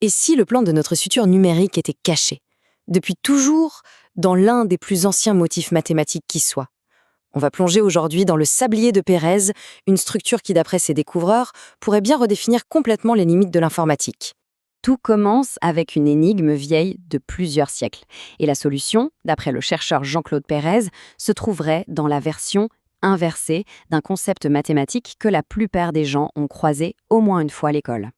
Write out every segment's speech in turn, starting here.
Et si le plan de notre suture numérique était caché, depuis toujours, dans l'un des plus anciens motifs mathématiques qui soit? On va plonger aujourd'hui dans le sablier de Pérez, une structure qui, d'après ses découvreurs, pourrait bien redéfinir complètement les limites de l'informatique. Tout commence avec une énigme vieille de plusieurs siècles. Et la solution, d'après le chercheur Jean-Claude Pérez, se trouverait dans la version inversée d'un concept mathématique que la plupart des gens ont croisé au moins une fois à l'école.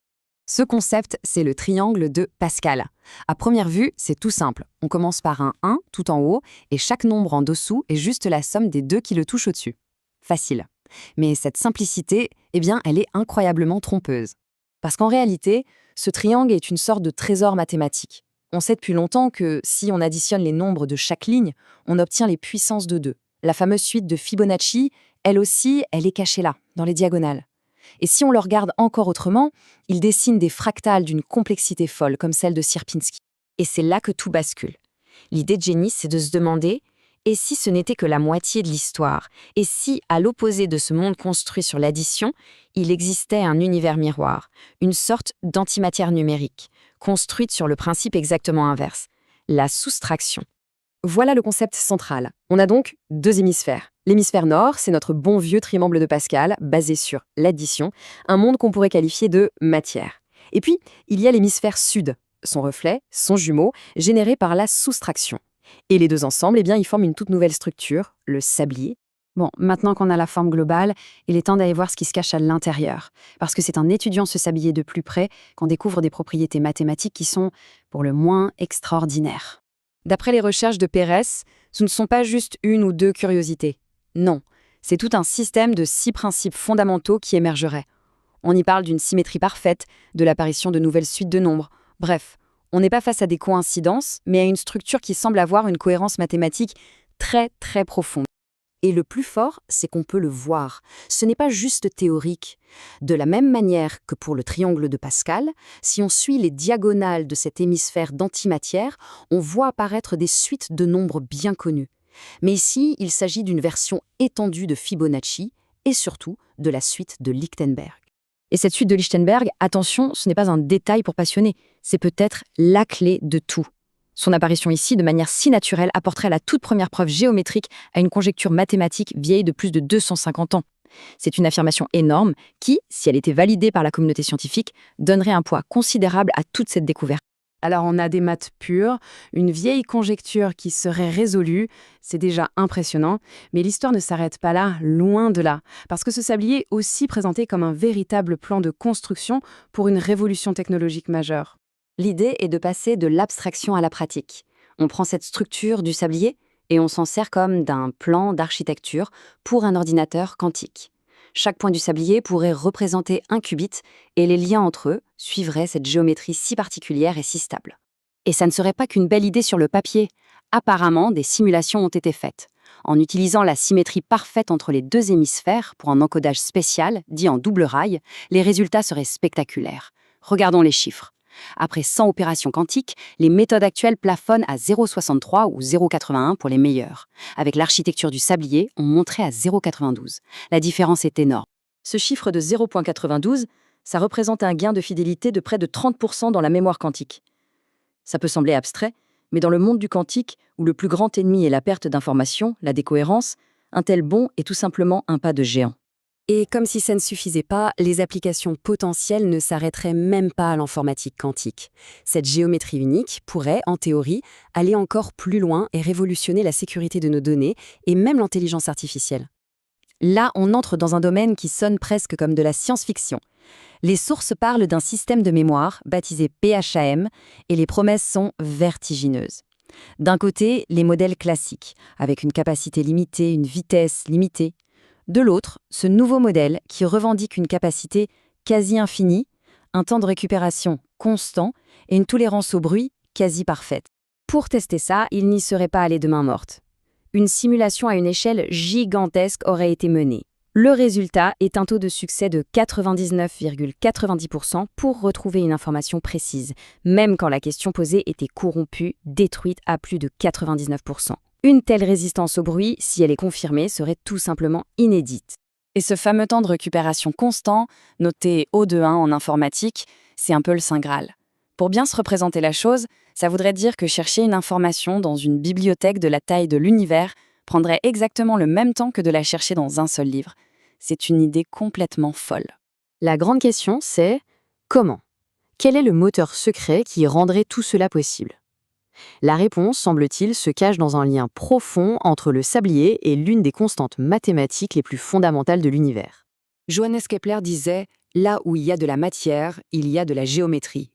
Ce concept, c'est le triangle de Pascal. À première vue, c'est tout simple. On commence par un 1 tout en haut et chaque nombre en dessous est juste la somme des deux qui le touchent au-dessus. Facile. Mais cette simplicité, elle est incroyablement trompeuse. Parce qu'en réalité, ce triangle est une sorte de trésor mathématique. On sait depuis longtemps que si on additionne les nombres de chaque ligne, on obtient les puissances de 2. La fameuse suite de Fibonacci, elle aussi, elle est cachée là, dans les diagonales. Et si on le regarde encore autrement, il dessine des fractales d'une complexité folle, comme celle de Sierpinski. Et c'est là que tout bascule. L'idée de génie, c'est de se demander « et si ce n'était que la moitié de l'histoire? Et si, à l'opposé de ce monde construit sur l'addition, il existait un univers miroir, une sorte d'antimatière numérique, construite sur le principe exactement inverse, la soustraction ?» Voilà le concept central. On a donc 2 hémisphères. L'hémisphère nord, c'est notre bon vieux triangle de Pascal, basé sur l'addition, un monde qu'on pourrait qualifier de matière. Et puis, il y a l'hémisphère sud, son reflet, son jumeau, généré par la soustraction. Et les deux ensemble, ils forment une toute nouvelle structure, le sablier. Bon, maintenant qu'on a la forme globale, il est temps d'aller voir ce qui se cache à l'intérieur. Parce que c'est en étudiant ce sablier de plus près qu'on découvre des propriétés mathématiques qui sont, pour le moins, extraordinaires. D'après les recherches de Pérez, ce ne sont pas juste 1 ou 2 curiosités. Non, c'est tout un système de 6 principes fondamentaux qui émergeraient. On y parle d'une symétrie parfaite, de l'apparition de nouvelles suites de nombres. Bref, on n'est pas face à des coïncidences, mais à une structure qui semble avoir une cohérence mathématique très très profonde. Et le plus fort, c'est qu'on peut le voir. Ce n'est pas juste théorique. De la même manière que pour le triangle de Pascal, si on suit les diagonales de cet hémisphère d'antimatière, on voit apparaître des suites de nombres bien connus. Mais ici, il s'agit d'une version étendue de Fibonacci et surtout de la suite de Lichtenberg. Et cette suite de Lichtenberg, attention, ce n'est pas un détail pour passionner, c'est peut-être la clé de tout. Son apparition ici, de manière si naturelle, apporterait la toute première preuve géométrique à une conjecture mathématique vieille de plus de 250 ans. C'est une affirmation énorme qui, si elle était validée par la communauté scientifique, donnerait un poids considérable à toute cette découverte. Alors on a des maths pures, une vieille conjecture qui serait résolue, c'est déjà impressionnant, mais l'histoire ne s'arrête pas là, loin de là, parce que ce sablier est aussi présenté comme un véritable plan de construction pour une révolution technologique majeure. L'idée est de passer de l'abstraction à la pratique. On prend cette structure du sablier et on s'en sert comme d'un plan d'architecture pour un ordinateur quantique. Chaque point du sablier pourrait représenter un qubit et les liens entre eux suivraient cette géométrie si particulière et si stable. Et ça ne serait pas qu'une belle idée sur le papier. Apparemment, des simulations ont été faites. En utilisant la symétrie parfaite entre les deux hémisphères pour un encodage spécial, dit en double rail, les résultats seraient spectaculaires. Regardons les chiffres. Après 100 opérations quantiques, les méthodes actuelles plafonnent à 0,63 ou 0,81 pour les meilleures. Avec l'architecture du sablier, on monterait à 0,92. La différence est énorme. Ce chiffre de 0,92, ça représente un gain de fidélité de près de 30% dans la mémoire quantique. Ça peut sembler abstrait, mais dans le monde du quantique, où le plus grand ennemi est la perte d'information, la décohérence, un tel bond est tout simplement un pas de géant. Et comme si ça ne suffisait pas, les applications potentielles ne s'arrêteraient même pas à l'informatique quantique. Cette géométrie unique pourrait, en théorie, aller encore plus loin et révolutionner la sécurité de nos données et même l'intelligence artificielle. Là, on entre dans un domaine qui sonne presque comme de la science-fiction. Les sources parlent d'un système de mémoire baptisé PHAM et les promesses sont vertigineuses. D'un côté, les modèles classiques, avec une capacité limitée, une vitesse limitée. De l'autre, ce nouveau modèle qui revendique une capacité quasi infinie, un temps de récupération constant et une tolérance au bruit quasi parfaite. Pour tester ça, il n'y serait pas allé de main morte. Une simulation à une échelle gigantesque aurait été menée. Le résultat est un taux de succès de 99,90% pour retrouver une information précise, même quand la question posée était corrompue, détruite à plus de 99%. Une telle résistance au bruit, si elle est confirmée, serait tout simplement inédite. Et ce fameux temps de récupération constant, noté O de 1 en informatique, c'est un peu le Saint Graal. Pour bien se représenter la chose, ça voudrait dire que chercher une information dans une bibliothèque de la taille de l'univers prendrait exactement le même temps que de la chercher dans un seul livre. C'est une idée complètement folle. La grande question, c'est comment? Quel est le moteur secret qui rendrait tout cela possible? La réponse, semble-t-il, se cache dans un lien profond entre le sablier et l'une des constantes mathématiques les plus fondamentales de l'univers. Johannes Kepler disait « Là où il y a de la matière, il y a de la géométrie ».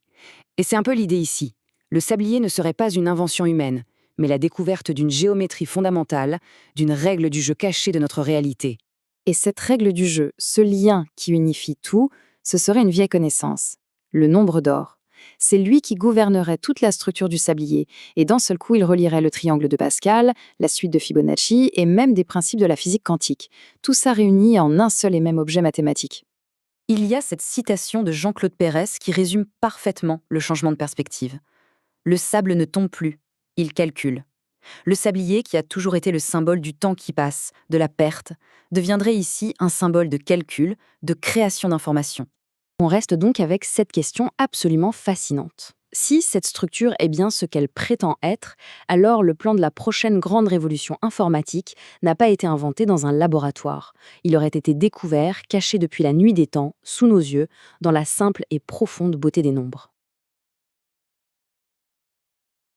Et c'est un peu l'idée ici. Le sablier ne serait pas une invention humaine, mais la découverte d'une géométrie fondamentale, d'une règle du jeu cachée de notre réalité. Et cette règle du jeu, ce lien qui unifie tout, ce serait une vieille connaissance, le nombre d'or. C'est lui qui gouvernerait toute la structure du sablier, et d'un seul coup, il relierait le triangle de Pascal, la suite de Fibonacci, et même des principes de la physique quantique. Tout ça réuni en un seul et même objet mathématique. Il y a cette citation de Jean-Claude Pérez qui résume parfaitement le changement de perspective. Le sable ne tombe plus, il calcule. Le sablier, qui a toujours été le symbole du temps qui passe, de la perte, deviendrait ici un symbole de calcul, de création d'informations. On reste donc avec cette question absolument fascinante. Si cette structure est bien ce qu'elle prétend être, alors le plan de la prochaine grande révolution informatique n'a pas été inventé dans un laboratoire. Il aurait été découvert, caché depuis la nuit des temps, sous nos yeux, dans la simple et profonde beauté des nombres.